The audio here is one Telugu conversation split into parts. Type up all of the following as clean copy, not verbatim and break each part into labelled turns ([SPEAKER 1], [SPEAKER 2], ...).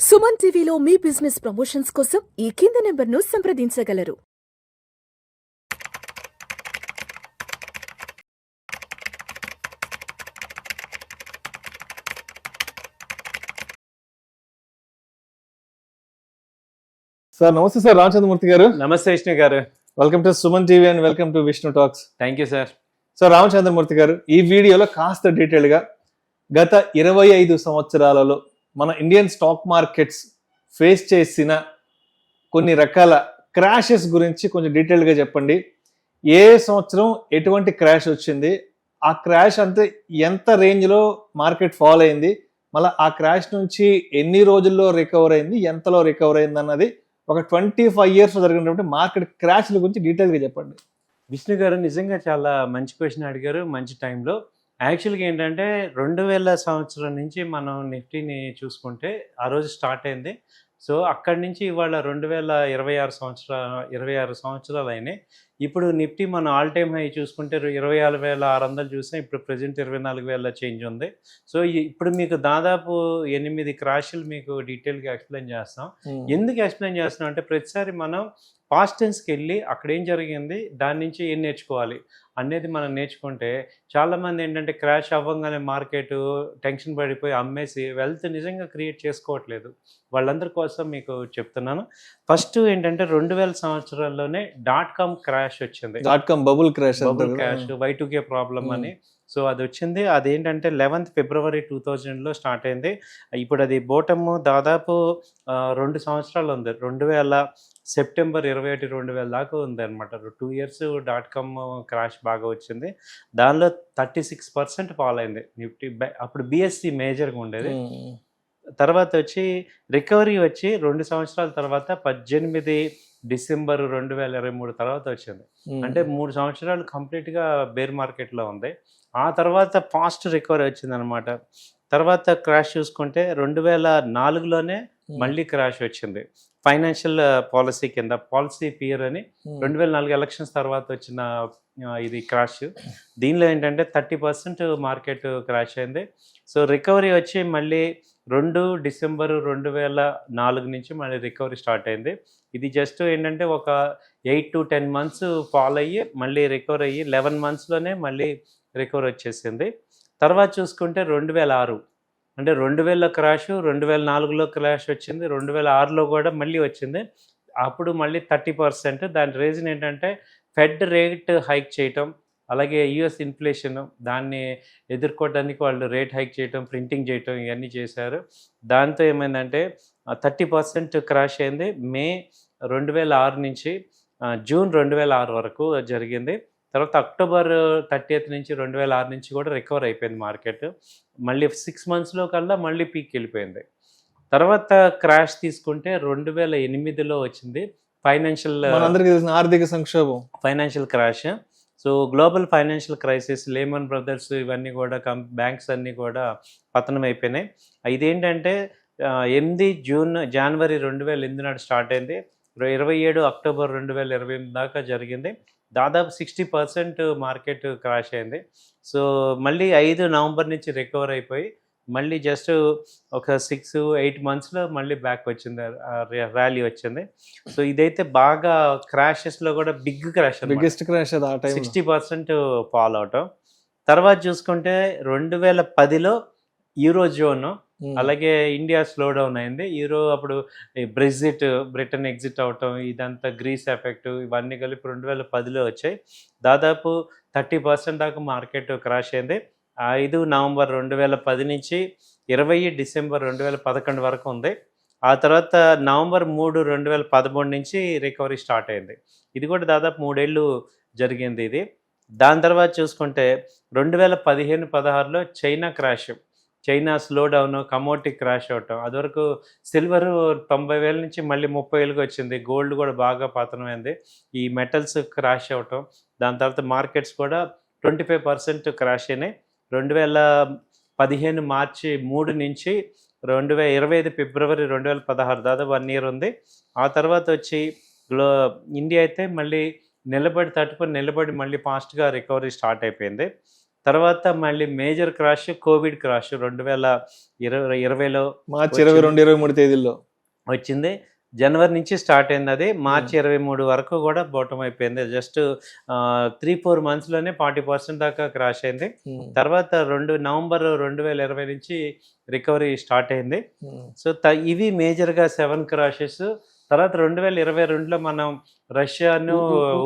[SPEAKER 1] సుమన్ టీవీలో మీ బిజినెస్ ప్రమోషన్స్ కోసం ఈ కింది నెంబర్ను సంప్రదించగలరు.
[SPEAKER 2] సార్ నమస్తే సార్, రామచంద్రమూర్తి గారు.
[SPEAKER 3] నమస్తే విష్ణు గారు.
[SPEAKER 2] Welcome to Suman TV and welcome to Vishnu talks.
[SPEAKER 3] Thank you sir.
[SPEAKER 2] Sir Ramachandramurthy గారు, ఈ వీడియోలో కాస్త డీటెయిల్గా గత 25 సంవత్సరాలలో మన ఇండియన్ స్టాక్ మార్కెట్స్ ఫేస్ చేసిన కొన్ని రకాల క్రాషెస్ గురించి కొంచెం డీటెయిల్గా చెప్పండి. ఏ సంవత్సరం ఎటువంటి క్రాష్ వచ్చింది, ఆ క్రాష్ అంతే ఎంత రేంజ్లో మార్కెట్ ఫాల్ అయింది, మళ్ళీ ఆ క్రాష్ నుంచి ఎన్ని రోజుల్లో రికవర్ అయింది, ఎంతలో రికవర్ అయింది అన్నది ఒక 25 years జరిగినటువంటి మార్కెట్ క్రాష్ల గురించి డీటెయిల్గా చెప్పండి.
[SPEAKER 3] విష్ణు గారు నిజంగా చాలా మంచి క్వశ్చన్ అడిగారు, మంచి టైంలో. యాక్చువల్గా ఏంటంటే 2000 సంవత్సరం నుంచి మనం నిఫ్టీని చూసుకుంటే ఆ రోజు స్టార్ట్ అయింది. సో అక్కడి నుంచి ఇవాళ 26 సంవత్సరాలు అయినాయి. ఇప్పుడు నిఫ్టీ మనం ఆల్ టైమ్ హై చూసుకుంటే 24,600 చూసాం. ఇప్పుడు ప్రజెంట్ 24,000 చేంజ్ ఉంది. సో ఇప్పుడు మీకు దాదాపు 8 క్రాష్లు మీకు డీటెయిల్గా ఎక్స్ప్లెయిన్ చేస్తాం. ఎందుకు ఎక్స్ప్లెయిన్ చేస్తున్నాం అంటే ప్రతిసారి మనం పాస్ట్ టెన్స్కి వెళ్ళి అక్కడ ఏం జరిగింది, దాని నుంచి ఏం నేర్చుకోవాలి అనేది మనం నేర్చుకుంటే, చాలామంది ఏంటంటే క్రాష్ అవ్వగానే మార్కెట్ టెన్షన్ పడిపోయి అమ్మేసి వెల్త్ నిజంగా క్రియేట్ చేసుకోవట్లేదు. వాళ్ళందరి కోసం మీకు చెప్తున్నాను. ఫస్ట్ ఏంటంటే 2000 సంవత్సరాల్లోనే .com క్రాష్ వచ్చింది.
[SPEAKER 2] బబుల్ క్రాష్
[SPEAKER 3] Y2K ప్రాబ్లం అని. సో అది వచ్చింది. అదేంటంటే 11th February 2000లో స్టార్ట్ అయింది. ఇప్పుడు అది బోటమ్ దాదాపు 2 సంవత్సరాలు ఉంది. 2000 సెప్టెంబర్ 21, 2000 దాకా ఉంది అనమాట. 2 years .com క్రాష్ బాగా వచ్చింది. దానిలో 36% ఫాల్ అయింది నిఫ్టీ. అప్పుడు BSE మేజర్గా ఉండేది. తర్వాత వచ్చి రికవరీ వచ్చి 2 సంవత్సరాల తర్వాత 18 డిసెంబర్ 2023 తర్వాత వచ్చింది. అంటే 3 సంవత్సరాలు కంప్లీట్గా బేర్ మార్కెట్లో ఉంది. ఆ తర్వాత ఫాస్ట్ రికవరీ వచ్చింది అనమాట. తర్వాత క్రాష్ చూసుకుంటే 2004లోనే మళ్ళీ క్రాష్ వచ్చింది. ఫైనాన్షియల్ పాలసీ కింద, పాలసీ పియర్ అని 2004 ఎలక్షన్స్ తర్వాత వచ్చిన ఇది క్రాష్. దీనిలో ఏంటంటే 30% మార్కెట్ క్రాష్ అయింది. సో రికవరీ వచ్చి మళ్ళీ 2 డిసెంబర్ 2004 నుంచి మళ్ళీ రికవరీ స్టార్ట్ అయింది. ఇది జస్ట్ ఏంటంటే ఒక 8 to 10 months ఫాల్ అయ్యి మళ్ళీ రికవర్ అయ్యి 11 monthsలోనే మళ్ళీ రికవర్ వచ్చేసింది. తర్వాత చూసుకుంటే 2006 అంటే 2000 క్రాష్, 2004లో క్రాష్ వచ్చింది, 2006లో కూడా మళ్ళీ వచ్చింది. అప్పుడు మళ్ళీ 30%. దాని రీజన్ ఏంటంటే ఫెడ్ రేట్ హైక్ చేయటం, అలాగే US ఇన్ఫ్లేషన్, దాన్ని ఎదుర్కోవడానికి వాళ్ళు రేట్ హైక్ చేయటం, ప్రింటింగ్ చేయటం, ఇవన్నీ చేశారు. దాంతో ఏమైందంటే 30% క్రాష్ అయింది. మే 2006 నుంచి జూన్ 2006 వరకు జరిగింది. తర్వాత అక్టోబర్ 30th నుంచి 2006 నుంచి కూడా రికవర్ అయిపోయింది మార్కెట్. మళ్ళీ 6 monthsలో కల్లా మళ్ళీ పీక్ వెళ్ళిపోయింది. తర్వాత క్రాష్ తీసుకుంటే 2008లో వచ్చింది
[SPEAKER 2] ఆర్థిక సంక్షోభం,
[SPEAKER 3] financial crash. So global financial crisis, Lehman Brothers ఇవన్నీ కూడా బ్యాంక్స్ అన్నీ కూడా పతనం అయిపోయినాయి. ఇదేంటంటే 8 జనవరి 2008 నాడు స్టార్ట్ అయింది. 27 అక్టోబర్ 2028 దాకా జరిగింది. దాదాపు 60% మార్కెట్ క్రాష్ అయింది. సో మళ్ళీ 5 నవంబర్ నుంచి రికవర్ అయిపోయి మళ్ళీ జస్ట్ ఒక 6-8 monthsలో మళ్ళీ బ్యాక్ వచ్చింది, ర్యాలీ వచ్చింది. సో ఇదైతే బాగా క్రాషెస్లో కూడా బిగ్గెస్ట్ క్రాష్ 60% ఫాల్ అవటం. తర్వాత చూసుకుంటే 2010లో యూరో జోన్, అలాగే ఇండియా స్లో డౌన్ అయింది. అప్పుడు బ్రిటన్ ఎగ్జిట్ అవటం, ఇదంతా గ్రీస్ ఎఫెక్ట్, ఇవన్నీ కలిపి 2010లో వచ్చాయి. దాదాపు 30% దాకా మార్కెట్ క్రాష్ అయింది. 5 నవంబర్ 2010 నుంచి 20 డిసెంబర్ 2011 వరకు ఉంది. ఆ తర్వాత నవంబర్ 3, 2013 నుంచి రికవరీ స్టార్ట్ అయింది. ఇది కూడా దాదాపు 3 ఏళ్ళు జరిగింది ఇది. దాని తర్వాత చూసుకుంటే 2015-16లో China crash, China slow down, commodity crash అవటం. అదివరకు సిల్వర్ 90,000 నుంచి మళ్ళీ 30,000కి వచ్చింది. గోల్డ్ కూడా బాగా పతనమైంది. ఈ మెటల్స్ క్రాష్ అవటం. దాని తర్వాత మార్కెట్స్ కూడా 25% క్రాష్ అయినాయి. 2015 మార్చి 3 నుంచి 25 ఫిబ్రవరి 2016 దాదాపు 1 year ఉంది. ఆ తర్వాత వచ్చి ఇండియా అయితే మళ్ళీ నిలబడి మళ్ళీ ఫాస్ట్గా రికవరీ స్టార్ట్ అయిపోయింది. తర్వాత మళ్ళీ మేజర్ క్రాష్ కోవిడ్ క్రాష్ 2020లో
[SPEAKER 2] మార్చి 22-23 తేదీల్లో
[SPEAKER 3] వచ్చింది. జనవరి నుంచి స్టార్ట్ అయింది, అది మార్చి 23 వరకు కూడా బోటం అయిపోయింది. జస్ట్ 3-4 మంత్స్లోనే 40% దాకా క్రాష్ అయింది. తర్వాత నవంబర్ 2020 నుంచి రికవరీ స్టార్ట్ అయింది. సో ఇవి మేజర్గా 7 క్రాషెస్. తర్వాత 2022లో మనం రష్యాను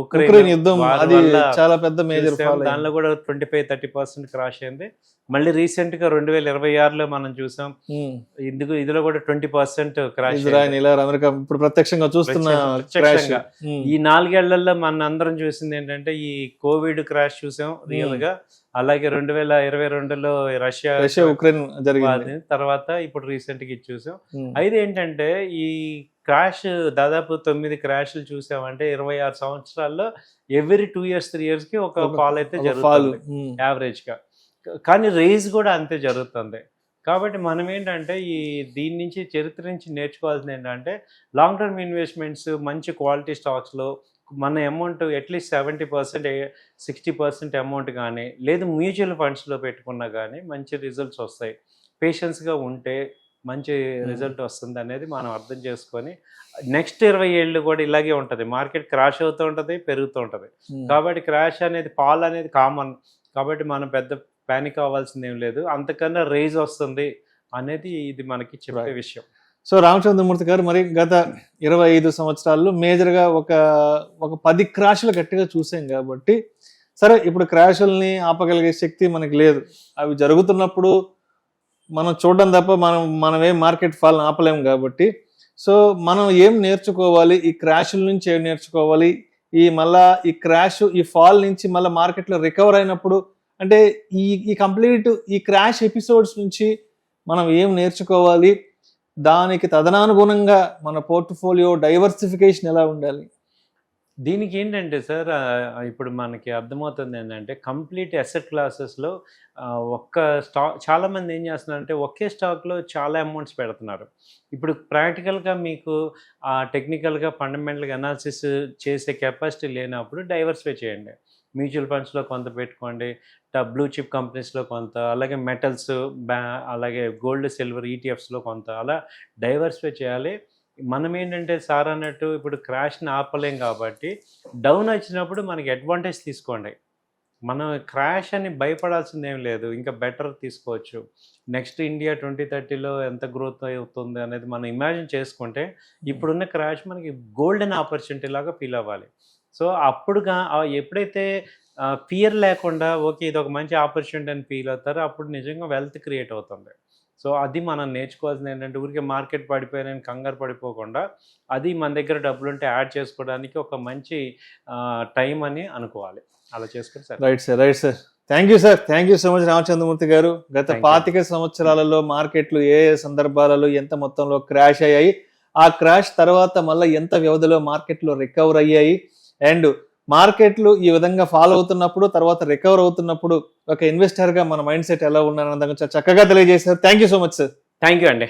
[SPEAKER 2] ఉక్రెయిన్ యుద్ధం, అది చాలా పెద్ద మేజర్ ఫాల్.
[SPEAKER 3] దానిలో కూడా 25-30% క్రాష్ అయింది. మళ్ళీ రీసెంట్ గా 2026లో మనం చూసాం, ఇదిలో కూడా 20% క్రాష్.
[SPEAKER 2] ఇజ్రాయెల్, అమెరికా ఇప్పుడు ప్రత్యక్షంగా చూస్తున్న
[SPEAKER 3] ఈ 4 ఏళ్లలో మన అందరం చూసింది ఏంటంటే ఈ కోవిడ్ క్రాష్ చూసాం రియల్ గా. అలాగే 2022లో రష్యా
[SPEAKER 2] ఉక్రెయిన్ జరిగింది.
[SPEAKER 3] తర్వాత ఇప్పుడు రీసెంట్ గా ఇది చూసాం. అయితే ఏంటంటే ఈ క్రాష్ దాదాపు 9 క్రాష్లు చూసామంటే 26 సంవత్సరాల్లో ఎవ్రీ 2 years 3 years కి ఒక ఫాల్ అయితే జరుగుతుంది యావరేజ్ గా. కానీ రేజ్ కూడా అంతే జరుగుతుంది. కాబట్టి మనం ఏంటంటే దీని నుంచి చరిత్ర నుంచి నేర్చుకోవాల్సింది ఏంటంటే లాంగ్ టర్మ్ ఇన్వెస్ట్మెంట్స్, మంచి క్వాలిటీ స్టాక్స్లో మన అమౌంట్ అట్లీస్ట్ 70% 60% అమౌంట్ కానీ లేదు మ్యూచువల్ ఫండ్స్లో పెట్టుకున్నా కానీ మంచి రిజల్ట్స్ వస్తాయి. పేషెన్స్గా ఉంటే మంచి రిజల్ట్ వస్తుంది అనేది మనం అర్థం చేసుకొని నెక్స్ట్ 20 ఏళ్ళు కూడా ఇలాగే ఉంటుంది. మార్కెట్ క్రాష్ అవుతూ ఉంటుంది, పెరుగుతూ ఉంటుంది. కాబట్టి క్రాష్ అనేది, ఫాల్ అనేది కామన్. కాబట్టి మనం పెద్ద ప్యానిక్ అవ్వాల్సింది ఏం లేదు. అంతకన్నా రేజ్ వస్తుంది అనేది ఇది మనకి చెప్పే విషయం.
[SPEAKER 2] సో రామచంద్రమూర్తి గారు, మరి గత 25 సంవత్సరాల్లో మేజర్గా ఒక 10 క్రాష్లు గట్టిగా చూసాం కాబట్టి, సరే ఇప్పుడు క్రాషుల్ని ఆపగలిగే శక్తి మనకి లేదు. అవి జరుగుతున్నప్పుడు మనం చూడడం తప్ప మనం ఏం మార్కెట్ ఫాల్ని ఆపలేము కాబట్టి, సో మనం ఏం నేర్చుకోవాలి, ఈ క్రాషుల నుంచి ఏం నేర్చుకోవాలి, ఈ క్రాష్ ఈ ఫాల్ నుంచి మళ్ళీ మార్కెట్లో రికవర్ అయినప్పుడు అంటే ఈ కంప్లీట్ ఈ క్రాష్ ఎపిసోడ్స్ నుంచి మనం ఏం నేర్చుకోవాలి, దానికి తదనానుగుణంగా మన పోర్ట్ఫోలియో డైవర్సిఫికేషన్ ఎలా ఉండాలి?
[SPEAKER 3] దీనికి ఏంటంటే సార్, ఇప్పుడు మనకి అర్థమవుతుంది ఏంటంటే కంప్లీట్ అసెట్ క్లాసెస్లో ఒక్క స్టాక్, చాలామంది ఏం చేస్తున్నారంటే ఒకే స్టాక్లో చాలా అమౌంట్స్ పెడుతున్నారు. ఇప్పుడు ప్రాక్టికల్గా మీకు టెక్నికల్గా ఫండమెంటల్గా అనాలిసిస్ చేసే కెపాసిటీ లేనప్పుడు డైవర్సిఫై చేయండి. మ్యూచువల్ ఫండ్స్లో కొంత పెట్టుకోండి, బ్లూ చిప్ కంపెనీస్లో కొంత, అలాగే మెటల్స్, అలాగే గోల్డ్ సిల్వర్ ఈటీఎఫ్స్లో కొంత, అలా డైవర్సిఫై చేయాలి. మనం ఏంటంటే సార్ అన్నట్టు ఇప్పుడు క్రాష్ని ఆపలేం కాబట్టి డౌన్ వచ్చినప్పుడు మనకి అడ్వాంటేజ్ తీసుకోండి. మనం క్రాష్ అని భయపడాల్సింది ఏం లేదు, ఇంకా బెటర్ తీసుకోవచ్చు. నెక్స్ట్ ఇండియా 2030లో ఎంత గ్రోత్ అవుతుంది అనేది మనం ఇమాజిన్ చేసుకుంటే ఇప్పుడున్న క్రాష్ మనకి గోల్డెన్ ఆపర్చునిటీ లాగా ఫీల్ అవ్వాలి. సో అప్పుడుగా ఎప్పుడైతే ఫియర్ లేకుండా ఓకే ఇది ఒక మంచి ఆపర్చునిటీ అని ఫీల్ అవుతారో అప్పుడు నిజంగా వెల్త్ క్రియేట్ అవుతుంది. సో అది మనం నేర్చుకోవాల్సింది ఏంటంటే ఊరికే మార్కెట్ పడిపోయిన కంగారు పడిపోకుండా అది మన దగ్గర డబ్బులు ఉంటే యాడ్ చేసుకోవడానికి ఒక మంచి టైం అని అనుకోవాలి. అలా చేసుకుంటే sir.
[SPEAKER 2] Right sir. Thank you so much Ramachandramurthy గారు. గత 25 సంవత్సరాలలో మార్కెట్లు ఏ సందర్భాలలో ఎంత మొత్తంలో క్రాష్ అయ్యాయి, ఆ క్రాష్ తర్వాత మళ్ళీ ఎంత వ్యవధిలో మార్కెట్లు రికవర్ అయ్యాయి, అండ్ మార్కెట్లు ఈ విధంగా ఫాలో అవుతున్నప్పుడు తర్వాత రికవర్ అవుతున్నప్పుడు ఒక ఇన్వెస్టర్గా మన మైండ్ సెట్ ఎలా ఉండాలన్న చక్కగా తెలియజేశారు. Thank you so much sir.
[SPEAKER 3] Thank you అండి.